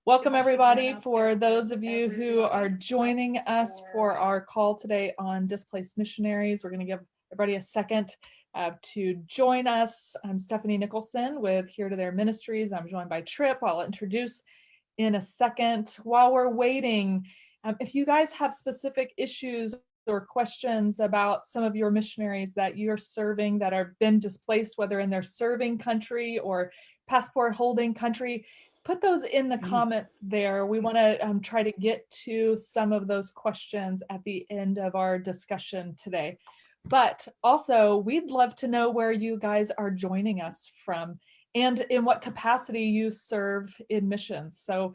Welcome, everybody. For those of you who are joining us for our call today on Displaced Missionaries, we're going to give everybody a second to join us. I'm Stephanie Nicholson with Here to Their Ministries. I'm joined by Trip. I'll introduce in a second. While we're waiting, if you guys have specific issues or questions about some of your missionaries that you're serving that have been displaced, whether in their serving country or passport holding country, put those in the comments there. We want to try to get to some of those questions at the end of our discussion today. But also, we'd love to know where you guys are joining us from and in what capacity you serve in missions. So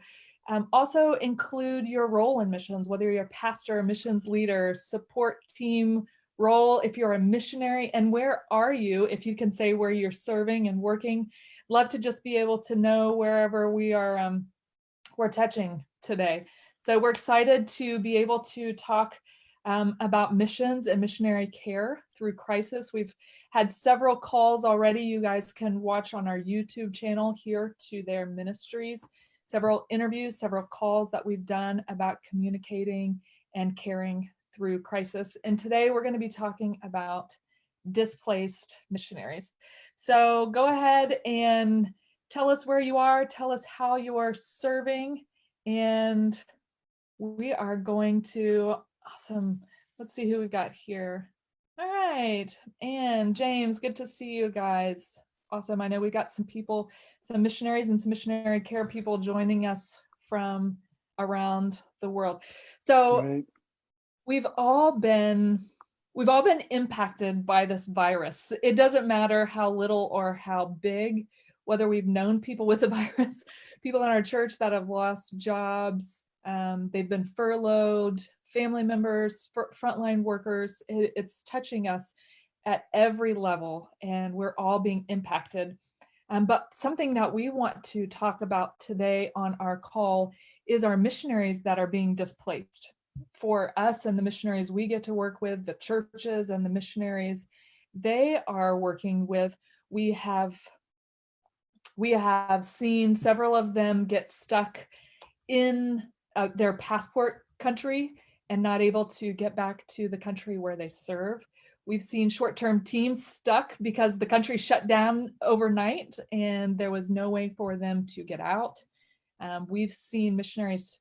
also include your role in missions, whether you're a pastor, a missions leader, support team role, if you're a missionary, and where are you, if you can say where you're serving and working. Love to just be able to know wherever we are we're touching today. So we're excited to be able to talk about missions and missionary care through crisis. We've had several calls already. You guys can watch on our YouTube channel, Here to Their Ministries, several interviews, several calls that we've done about communicating and caring through crisis. And today we're going to be talking about displaced missionaries. So go ahead and tell us where you are, tell us how you are serving, and we are going to, awesome, let's see who we've got here. All right, and James, good to see you guys. Awesome, I know we got some people, some missionaries and some missionary care people joining us from around the world. So we've all been impacted by this virus. It doesn't matter how little or how big, whether we've known people with the virus, people in our church that have lost jobs, they've been furloughed, family members, frontline workers. It's touching us at every level, and we're all being impacted. But something that we want to talk about today on our call is our missionaries that are being displaced. For us and the missionaries we get to work with, the churches and the missionaries they are working with, we have seen several of them get stuck in their passport country and not able to get back to the country where they serve. We've seen short-term teams stuck because the country shut down overnight and there was no way for them to get out. We've seen missionaries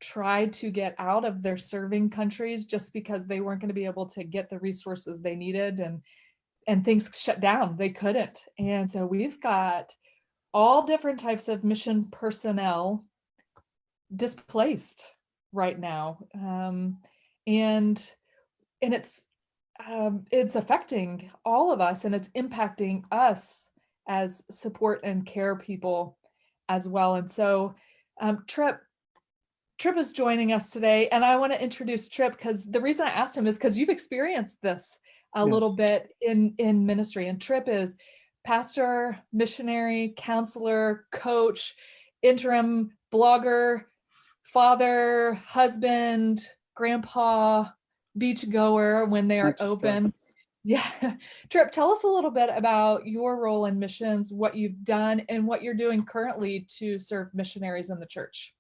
try to get out of their serving countries just because they weren't going to be able to get the resources they needed, and things shut down. They couldn't. And so we've got all different types of mission personnel displaced right now. And it's affecting all of us, and it's impacting us as support and care people as well. And so Trip is joining us today, and I want to introduce Trip because the reason I asked him is because you've experienced this a little bit in ministry. And Trip is pastor, missionary, counselor, coach, interim blogger, father, husband, grandpa, beach goer when they are open. Yeah. Trip, tell us a little bit about your role in missions, what you've done, and what you're doing currently to serve missionaries in the church.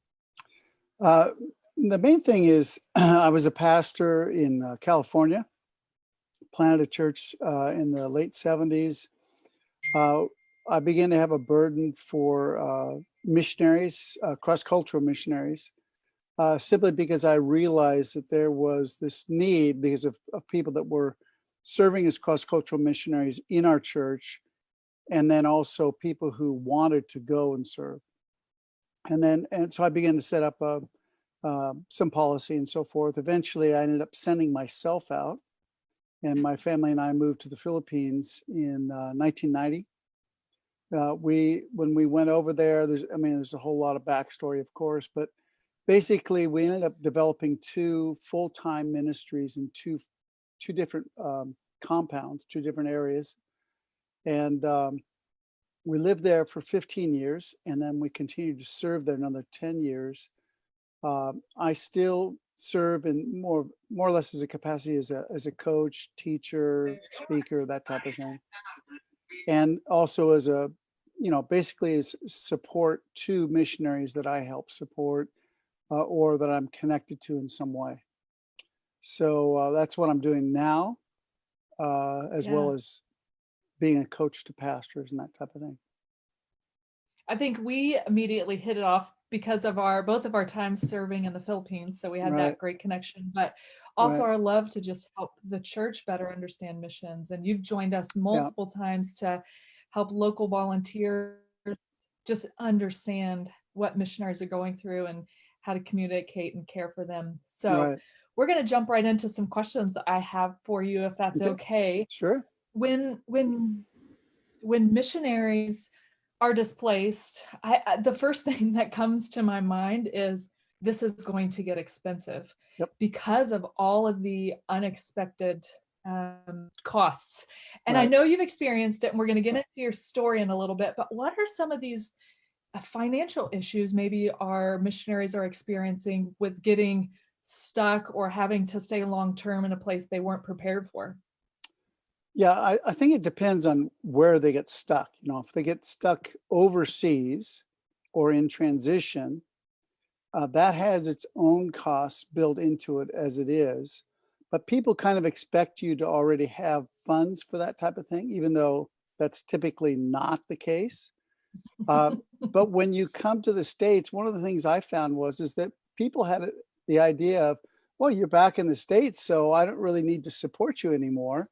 The main thing is I was a pastor in California, planted a church in the late 70s. I began to have a burden for missionaries, cross-cultural missionaries, simply because I realized that there was this need because of people that were serving as cross-cultural missionaries in our church, and then also people who wanted to go and serve. And so I began to set up some policy and so forth. Eventually, I ended up sending myself out, and my family and I moved to the Philippines in 1990. When we went over there, there's a whole lot of backstory, of course, but basically we ended up developing two full-time ministries in two different compounds, two different areas, and we lived there for 15 years, and then we continued to serve there another 10 years. I still serve in more or less as a capacity as a coach, teacher, speaker, that type of thing, and also as a basically is support to missionaries that I help support or that I'm connected to in some way. So that's what I'm doing now, as well Yeah. as being a coach to pastors and that type of thing. I think we immediately hit it off because of both of our times serving in the Philippines. So we had Right, that great connection, but also right. our love to just help the church better understand missions. And you've joined us Yeah, multiple times to help local volunteers just understand what missionaries are going through and how to communicate and care for them. So right. we're going to jump right into some questions I have for you, if that's Okay, okay. sure. When when when missionaries are displaced, the first thing that comes to my mind is this is going to get expensive Yep, because of all of the unexpected costs. And I right. know you've experienced it, and we're going to get into your story in a little bit, but what are some of these financial issues maybe our missionaries are experiencing with getting stuck or having to stay long term in a place they weren't prepared for? Yeah, I think it depends on where they get stuck. If they get stuck overseas or in transition, that has its own costs built into it as it is. But people kind of expect you to already have funds for that type of thing, even though that's typically not the case. Uh, but when you come to the States, one of the things I found is that people had the idea of, well, you're back in the States, so I don't really need to support you anymore.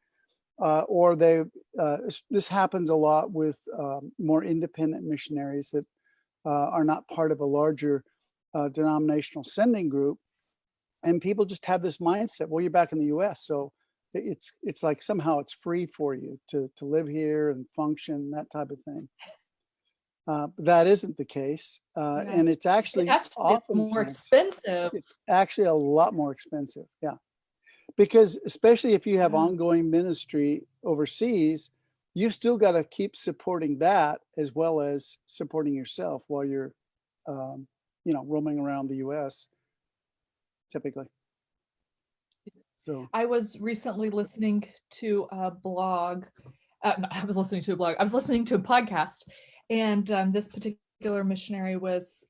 Or this happens a lot with more independent missionaries that are not part of a larger denominational sending group, and people just have this mindset. Well, you're back in the U.S., so it's like somehow it's free for you to live here and function, that type of thing. But that isn't the case, Yeah. and it's It actually actually is more oftentimes expensive. it's actually a lot more expensive. Yeah. Because especially if you have Yeah. ongoing ministry overseas, you've still got to keep supporting that as well as supporting yourself while you're, roaming around the US typically. So, I was recently listening to a blog. No, I was listening to a blog. I was listening to a podcast, and this particular missionary was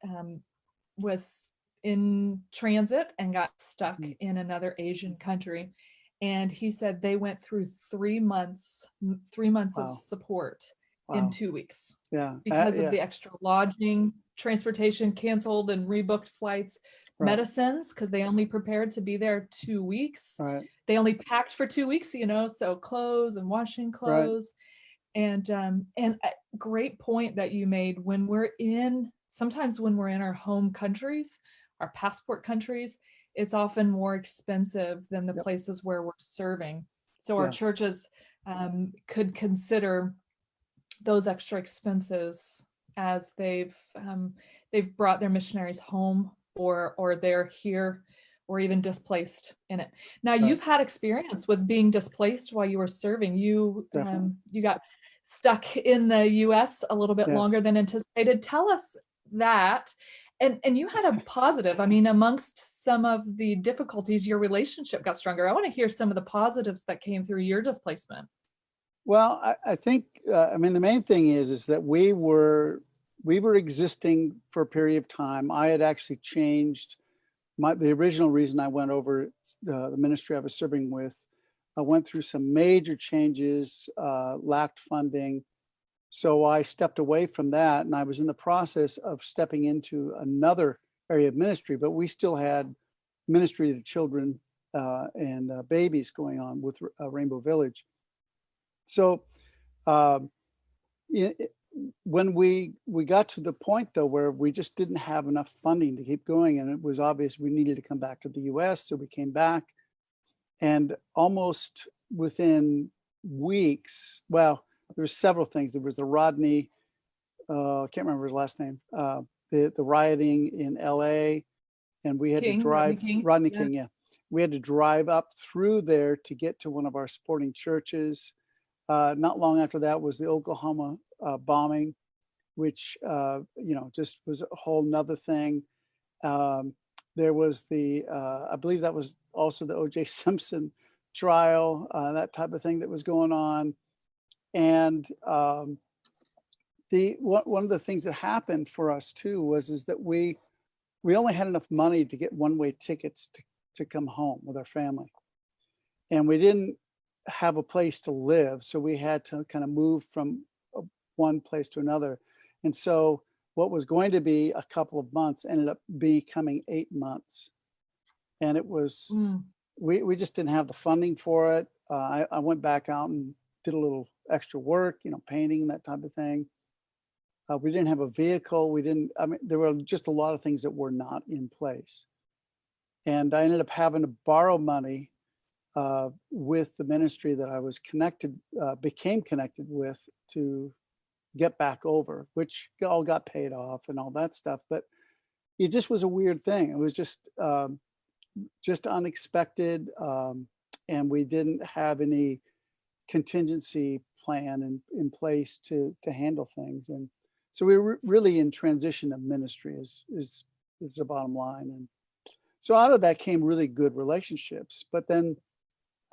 in transit and got stuck mm, in another Asian country. And he said they went through 3 months of wow, support in wow. 2 weeks Yeah, because of yeah, the extra lodging, transportation canceled and rebooked flights, right, medicines, because they only prepared to be there 2 weeks. right, They only packed for 2 weeks, so clothes and washing right. clothes. And a great point that you made, sometimes when we're in our home countries, our passport countries, it's often more expensive than the Yep, places where we're serving. So our yeah, churches could consider those extra expenses as they've brought their missionaries home, or they're here or even displaced in it. Now right, you've had experience with being displaced while you were serving. definitely. You got stuck in the US a little bit longer Yes. than anticipated. Tell us that. And you had a positive. I mean, amongst some of the difficulties, your relationship got stronger. I want to hear some of the positives that came through your displacement. Well, I think, the main thing is that we were existing for a period of time. I had actually changed the original reason I went over the ministry I was serving with. I went through some major changes, lacked funding. So I stepped away from that, and I was in the process of stepping into another area of ministry, but we still had ministry to children and babies going on with Rainbow Village. So um, i- i- when we got to the point though where we just didn't have enough funding to keep going, and it was obvious we needed to come back to the US, so we came back, and almost within weeks, well, there were several things. There was the Rodney, I can't remember his last name, the rioting in LA, and we had to Rodney drive King. Rodney Yeah. King, yeah. We had to drive up through there to get to one of our supporting churches. Not long after that was the Oklahoma bombing, which just was a whole nother thing. Um, there was I believe that was also the O.J. Simpson trial, that type of thing that was going on, and one of the things that happened for us too is that we only had enough money to get one-way tickets to come home with our family. And we didn't have a place to live, so we had to kind of move from one place to another. And so what was going to be a couple of months ended up becoming 8 months. And it was, Mm. we just didn't have the funding for it. I went back out and did a little extra work, painting, that type of thing. We didn't have a vehicle. I mean, there were just a lot of things that were not in place. And I ended up having to borrow money with the ministry that I was became connected with, to get back over, which all got paid off and all that stuff. But it just was a weird thing. It was just unexpected. And we didn't have any contingency plan in place to handle things. And so we were really in transition of ministry is the bottom line. And so out of that came really good relationships. But then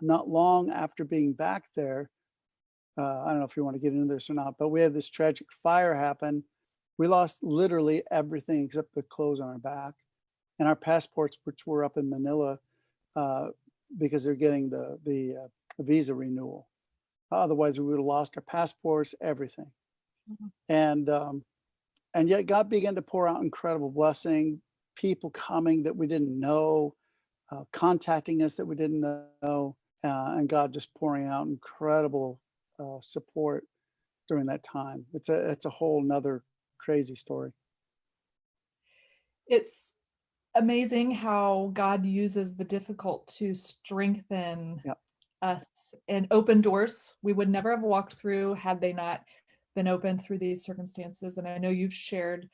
not long after being back there, I don't know if you want to get into this or not, but we had this tragic fire happen. We lost literally everything except the clothes on our back and our passports, which were up in Manila, because they're getting the visa renewal. Otherwise, we would have lost our passports, everything. Mm-hmm. And yet God began to pour out incredible blessing, people coming that we didn't know, contacting us that we didn't know, and God just pouring out incredible support during that time. It's a whole nother crazy story. It's amazing how God uses the difficult to strengthen us and open doors we would never have walked through had they not been open through these circumstances. And I know you've shared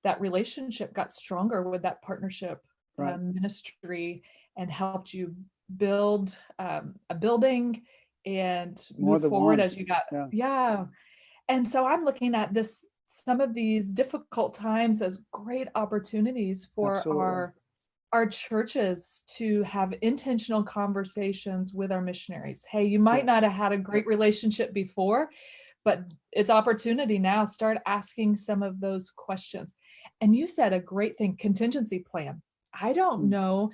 that relationship got stronger with that partnership ministry and helped you build a building and move forward as you got. Yeah. And so I'm looking at some of these difficult times as great opportunities for our churches to have intentional conversations with our missionaries. Hey, you might not have had a great relationship before, but it's opportunity now. Start asking some of those questions. And you said a great thing, contingency plan. I don't know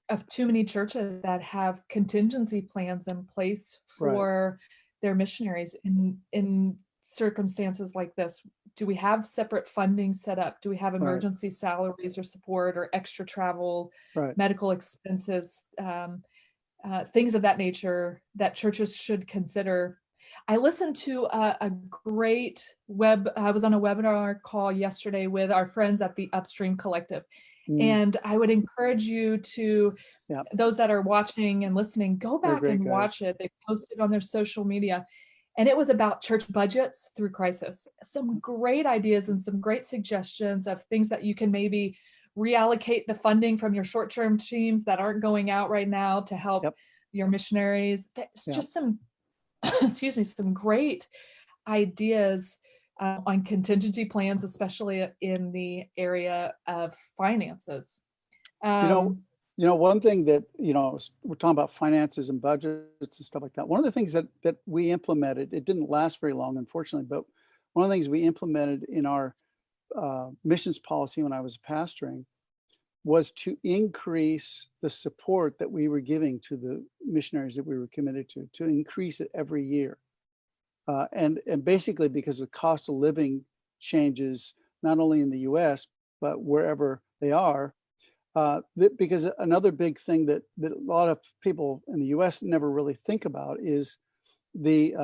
of too many churches that have contingency plans in place for their missionaries in circumstances like this. Do we have separate funding set up? Do we have emergency salaries or support or extra travel, medical expenses, things of that nature that churches should consider? I listened to a great I was on a webinar call yesterday with our friends at the Upstream Collective. And I would encourage you to, those that are watching and listening, go back and watch it. They posted on their social media. And it was about church budgets through crisis. Some great ideas and some great suggestions of things that you can maybe reallocate the funding from your short-term teams that aren't going out right now to help your missionaries. It's just some, some great ideas on contingency plans, especially in the area of finances. One thing that, we're talking about finances and budgets and stuff like that. One of the things that we implemented, it didn't last very long, unfortunately, but one of the things we implemented in our missions policy when I was pastoring was to increase the support that we were giving to the missionaries that we were committed to increase it every year. And basically because the cost of living changes, not only in the US, but wherever they are, because another big thing that a lot of people in the US never really think about is the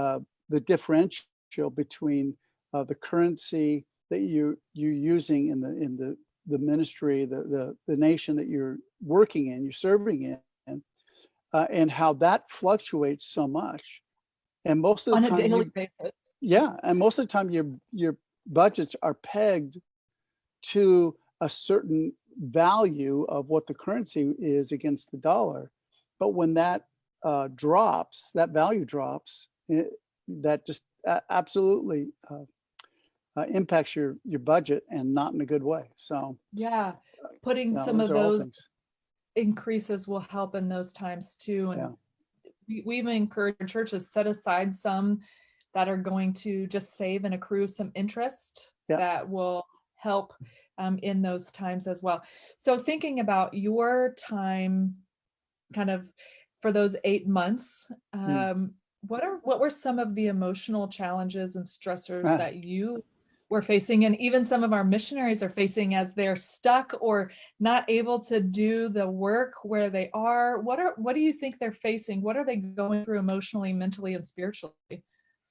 differential between the currency that you're using in the ministry, the nation that you're working in, you're serving in, and how that fluctuates so much. And most of the time, on a daily basis. And most of the time your budgets are pegged to a certain value of what the currency is against the dollar. But when that drops, that value drops, that just absolutely impacts your budget, and not in a good way. So putting some of those increases will help in those times too. And we even encourage churches set aside some that are going to just save and accrue some interest Yeah. that will help in those times as well. So thinking about your time kind of for those 8 months, what were some of the emotional challenges and stressors Ah, that you were facing, and even some of our missionaries are facing as they're stuck or not able to do the work where they are? What do you think they're facing? What are they going through emotionally, mentally, and spiritually?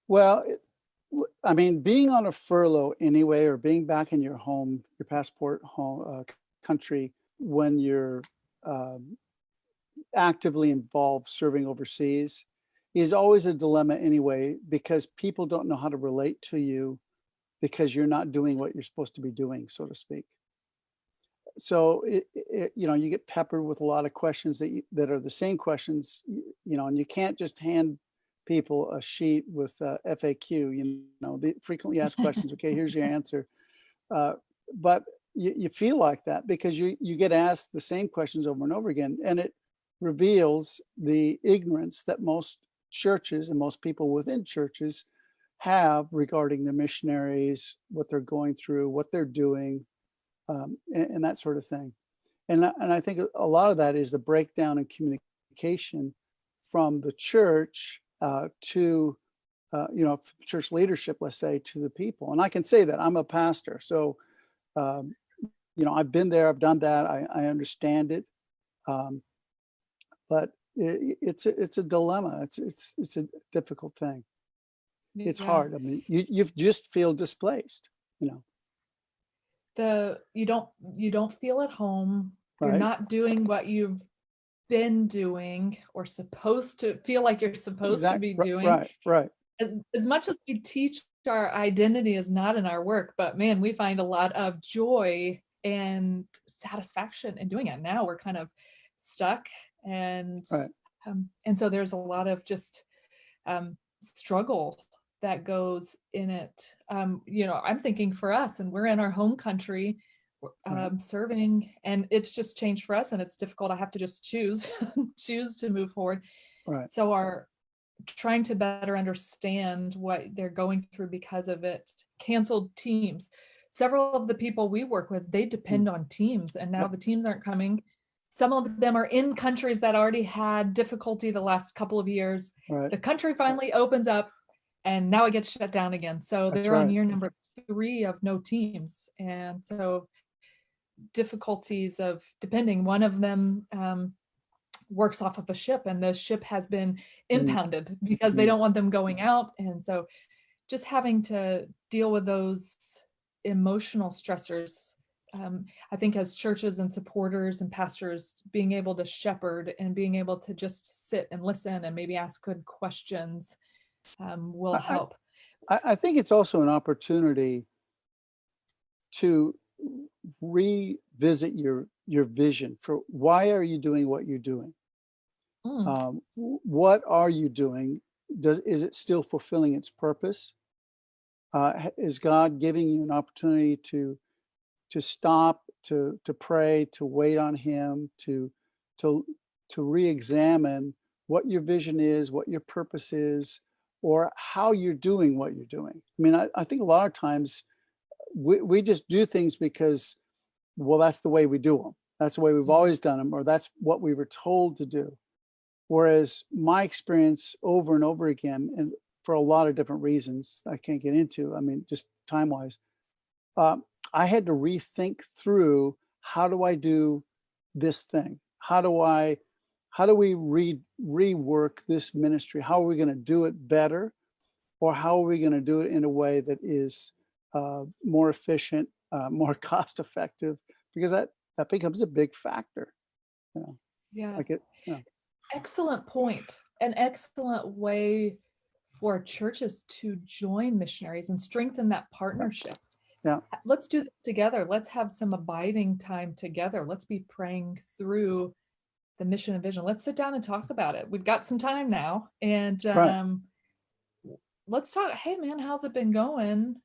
well, I mean, being on a furlough anyway, or being back in your home, your passport home country, when you're um, actively involved serving overseas, is always a dilemma anyway, because people don't know how to relate to you because you're not doing what you're supposed to be doing, so to speak. So you get peppered with a lot of questions that are the same questions, and you can't just hand people a sheet with FAQ, the frequently asked questions. Okay, here's your answer. Uh, but you feel like that because you get asked the same questions over and over again, and it reveals the ignorance that most churches and most people within churches have regarding the missionaries, what they're going through, what they're doing, and that sort of thing. And I think a lot of that is the breakdown in communication from the church to church leadership, let's say, to the people. And I can say that I'm a pastor, so um, I've been there, I've done that, I understand it, um, but it's a dilemma. It's a difficult thing. It's Yeah. hard. I mean, you just feel displaced, You don't feel at home. You're right? not doing what you've been doing or supposed to feel like you're supposed to be doing. Right. As much as we teach our identity is not in our work, but man, we find a lot of joy and satisfaction in doing it. Now we're kind of stuck, and Right. and so there's a lot of just struggle that goes in it. I'm thinking for us, and we're in our home country, Right. serving, and it's just changed for us, and it's difficult. I have to just choose choose to move forward. Right. So our trying to better understand what they're going through because of it. Canceled teams. Several of the people we work with, they Mm. depend on teams, and now Yep. the teams aren't coming. Some of them are in countries that already had difficulty the last couple of years. Right. The country finally opens up, and now it gets shut down again. So That's they're on right. year number 3 of no teams. And so difficulties of depending, one of them works off of a ship, and the ship has been Mm. impounded because they Mm. don't want them going out. And so just having to deal with those emotional stressors. I think as churches and supporters and pastors, being able to shepherd and being able to just sit and listen and maybe ask good questions will I, help. I think it's also an opportunity to revisit your vision for why are you doing what you're doing. Mm, What are you doing? Is it still fulfilling its purpose? Is God giving you an opportunity to stop, to pray, to wait on Him, to re-examine what your vision is, what your purpose is, or how you're doing what you're doing? I mean, I think a lot of times we just do things because, well, that's the way we do them. That's the way we've always done them, or that's what we were told to do. Whereas my experience over and over again, and for a lot of different reasons I can't get into, I mean, just time wise, I had to rethink through, how do I do this thing? How do we rework this ministry? How are we going to do it better? Or how are we going to do it in a way that is more efficient, more cost effective? Because that becomes a big factor. yeah. Like it, you know. Excellent point. An excellent way for churches to join missionaries and strengthen that partnership. Yeah. Let's do this together. Let's have some abiding time together. Let's be praying through the mission and vision. Let's sit down and talk about it. We've got some time now, and Right. let's talk. Hey, man, how's it been going?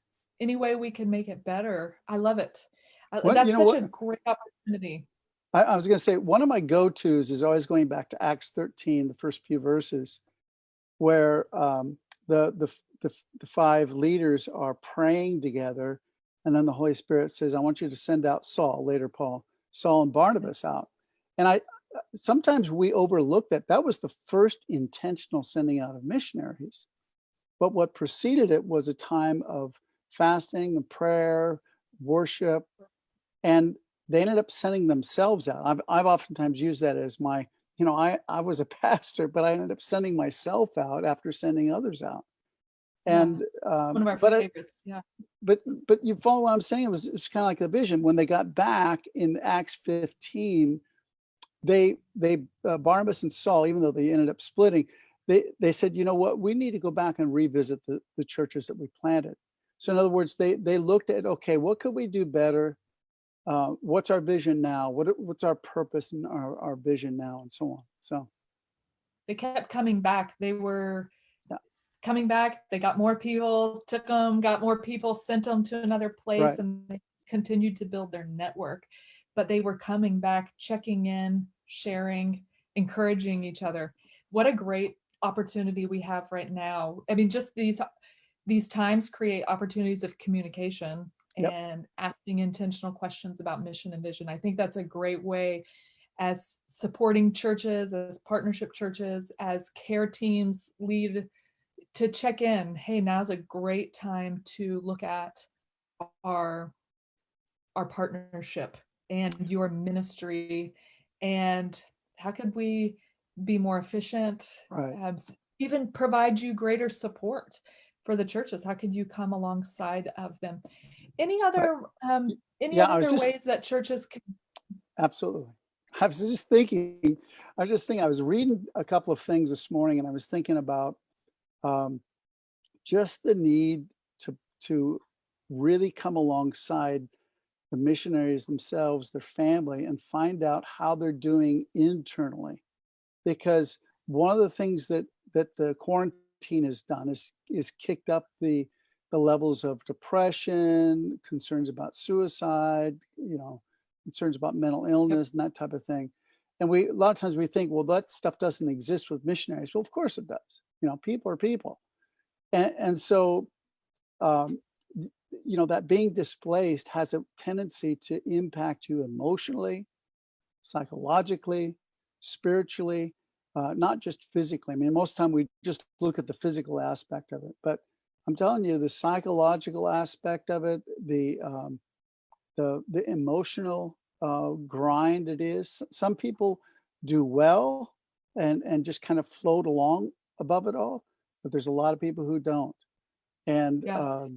Any way we can make it better? I love it. What you That's know such a what great opportunity. I was going to say, one of my go-tos is always going back to Acts 13, the first few verses, where the the five leaders are praying together, and then the Holy Spirit says, I want you to send out Saul, later Saul and Barnabas out. And sometimes we overlook that. That was the first intentional sending out of missionaries. But what preceded it was a time of fasting and prayer, worship, and they ended up sending themselves out. I've oftentimes used that as my, I was a pastor, but I ended up sending myself out after sending others out. And one of our favorites, yeah. But you follow what I'm saying? It's kind of like the vision. When they got back in Acts 15, they Barnabas and Saul, even though they ended up splitting, they said, you know what, we need to go back and revisit the churches that we planted. So in other words, they looked at, okay, what could we do better? What's our vision now? What's our purpose and our vision now, and so on. So they kept coming back. They were coming back. They got more people, took them, got more people, sent them to another place, right. And they continued to build their network. But they were coming back, checking in, sharing, encouraging each other. What a great opportunity we have right now. I mean, just these times create opportunities of communication. Yep. And asking intentional questions about mission and vision. I think that's a great way, as supporting churches, as partnership churches, as care teams lead, to check in. Hey, now's a great time to look at our partnership and your ministry, and how could we be more efficient, right. Even provide you greater support for the churches. How could you come alongside of them? Any other ways that churches can? Absolutely. I was thinking, I was reading a couple of things this morning, and I was thinking about just the need to really come alongside the missionaries themselves, their family, and find out how they're doing internally. Because one of the things that the quarantine has done is kicked up the levels of depression, concerns about suicide, concerns about mental illness, yep. And that type of thing. And a lot of times we think, well, that stuff doesn't exist with missionaries. Well, of course it does. People are people. And so, that being displaced has a tendency to impact you emotionally, psychologically, spiritually, not just physically. I mean, most of the time we just look at the physical aspect of it, but I'm telling you, the psychological aspect of it, the emotional grind it is. Some people do well and just kind of float along above it all, but there's a lot of people who don't. And I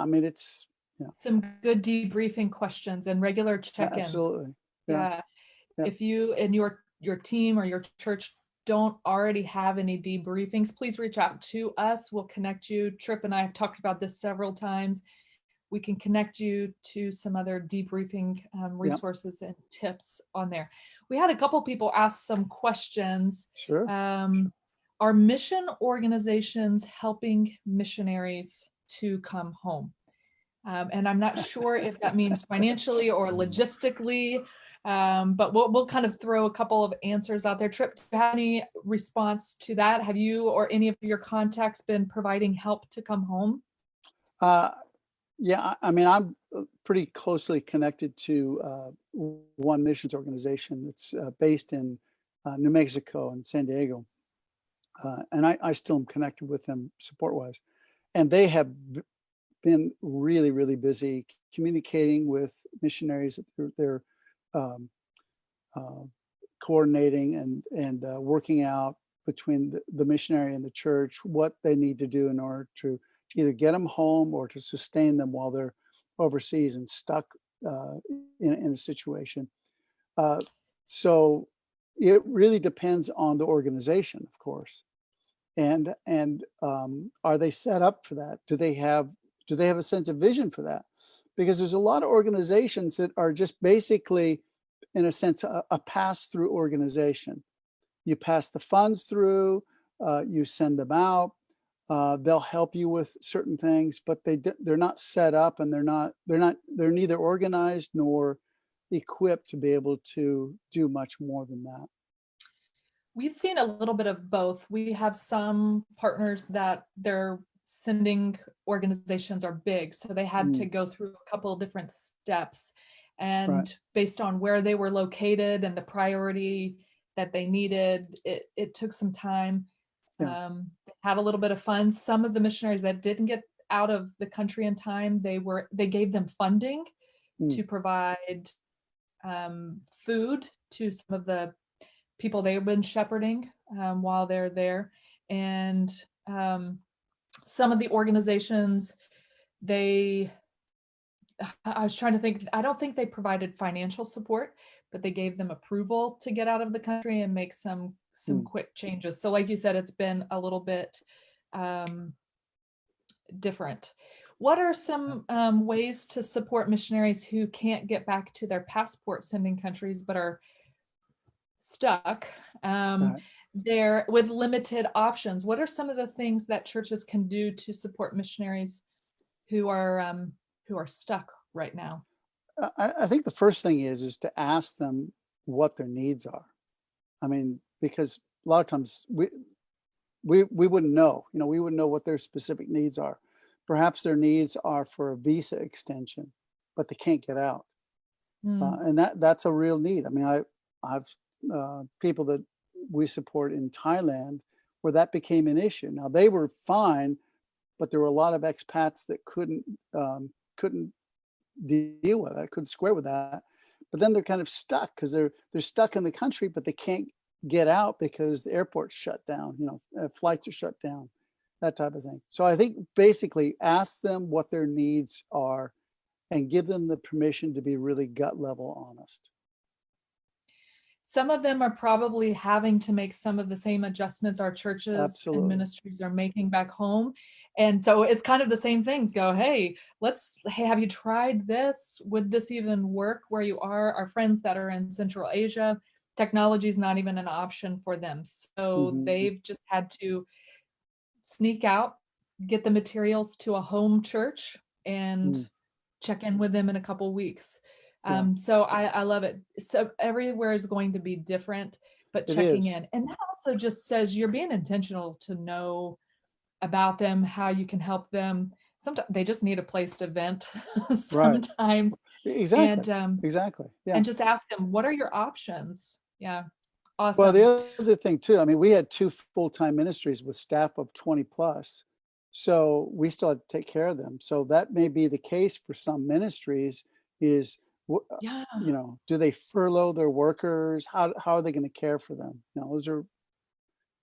mean, it's some good debriefing questions and regular check-ins. Absolutely. Yeah. If you and your team or your church don't already have any debriefings, please reach out to us. We'll connect you. Trip and I have talked about this several times. We can connect you to some other debriefing resources and tips on there. We had a couple people ask some questions. Sure. Are mission organizations helping missionaries to come home? And I'm not sure if that means financially or logistically, but we'll kind of throw a couple of answers out there. Trip, do you have any response to that? Have you or any of your contacts been providing help to come home? Yeah, I mean, I'm pretty closely connected to one missions organization that's based in New Mexico and San Diego. And I still am connected with them support-wise. And they have been really, really busy communicating with missionaries. They're coordinating and working out between the missionary and the church what they need to do in order to either get them home or to sustain them while they're overseas and stuck in a situation. So it really depends on the organization, of course. And are they set up for that? Do they have a sense of vision for that? Because there's a lot of organizations that are just basically, in a sense, a pass-through organization. You pass the funds through, you send them out. They'll help you with certain things, but they're not set up, and they're neither organized nor equipped to be able to do much more than that. We've seen a little bit of both. We have some partners that their sending organizations are big, so they had to Mm, go through a couple of different steps. right. And based on where they were located and the priority that they needed, it took some time. Yeah. They had a little bit of funds. Some of the missionaries that didn't get out of the country in time, they gave them funding Mm, to provide food to some of the people they've been shepherding while they're there. And um, some of the organizations, they, I was trying to think, I don't think they provided financial support, but they gave them approval to get out of the country and make some mm. quick changes. So like you said, it's been a little bit um, different. What are some ways to support missionaries who can't get back to their passport sending countries but are stuck Right. there with limited options? What are some of the things that churches can do to support missionaries who are stuck right now? I think the first thing is to ask them what their needs are. I mean, because a lot of times we wouldn't know, we wouldn't know what their specific needs are. Perhaps their needs are for a visa extension, but they can't get out. Mm, And that's a real need. I mean, I've people that we support in Thailand where that became an issue. Now they were fine, but there were a lot of expats that couldn't deal with that, couldn't square with that. But then they're kind of stuck because they're stuck in the country, but they can't get out because the airport's shut down. Flights are shut down, that type of thing. So I think basically ask them what their needs are and give them the permission to be really gut level honest. some of them are probably having to make some of the same adjustments our churches and Absolutely. ministries are making back home. And so it's kind of the same thing. Go, hey, hey, have you tried this? Would this even work where you are? Our friends that are in Central Asia, technology is not even an option for them. So Hmm. they've just had to sneak out, get the materials to a home church, and Mm, check in with them in a couple weeks. yeah, So I love it. So everywhere is going to be different, but it checking is. in. And that also just says you're being intentional to know about them, how you can help them. Sometimes they just need a place to vent Right. sometimes. Exactly. And Exactly. Yeah. just ask them, what are your options? Yeah. Well, Awesome. the other thing too, I mean, we had two full-time ministries with staff of 20 plus. So we still had to take care of them. So that may be the case for some ministries is, Yeah. do they furlough their workers? How are they going to care for them? Those are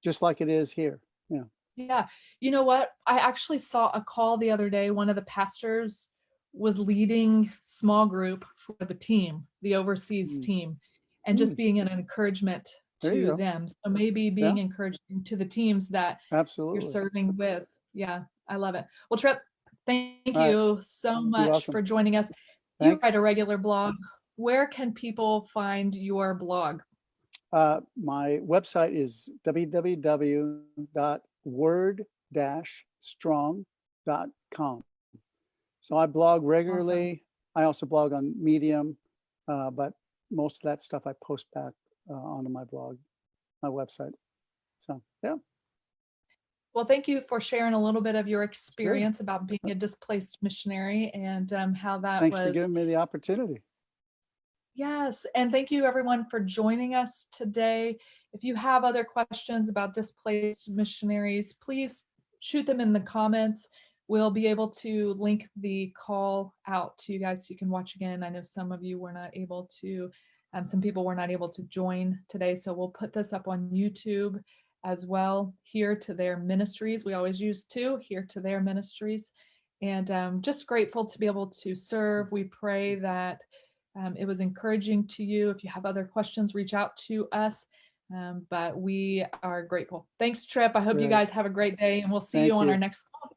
just like it is here. Yeah. Yeah. You know what? I actually saw a call the other day. One of the pastors was leading small group for the team, the overseas Mm, team, and just mm, being an encouragement there you to go. them. So maybe Yeah, being encouraging to the teams that you're absolutely. serving with. Yeah, I love it. Well, Trip, thank All right. you so You're much welcome. for joining us. You write Thanks. a regular blog. Where can people find your blog? My website is www.word-strong.com. So I blog Awesome. regularly. I also blog on Medium, but most of that stuff I post back onto my blog, my website. So yeah, Well, thank you for sharing a little bit of your sure. experience about being Uh, a displaced missionary and how that Thanks for was. giving me the opportunity. Yes, and thank you everyone for joining us today. If you have other questions about displaced missionaries, please shoot them in the comments. We'll be able to link the call out to you guys so you can watch again. I know some of you were not able to, some people were not able to join today, so we'll put this up on YouTube as well. Here to Their Ministries. We always use two, Here to Their Ministries. And just grateful to be able to serve. We pray that it was encouraging to you. If you have other questions, reach out to us. But we are grateful. Thanks, Trip. I hope you Great. guys have a great day, and we'll see you Thank on our you. next call.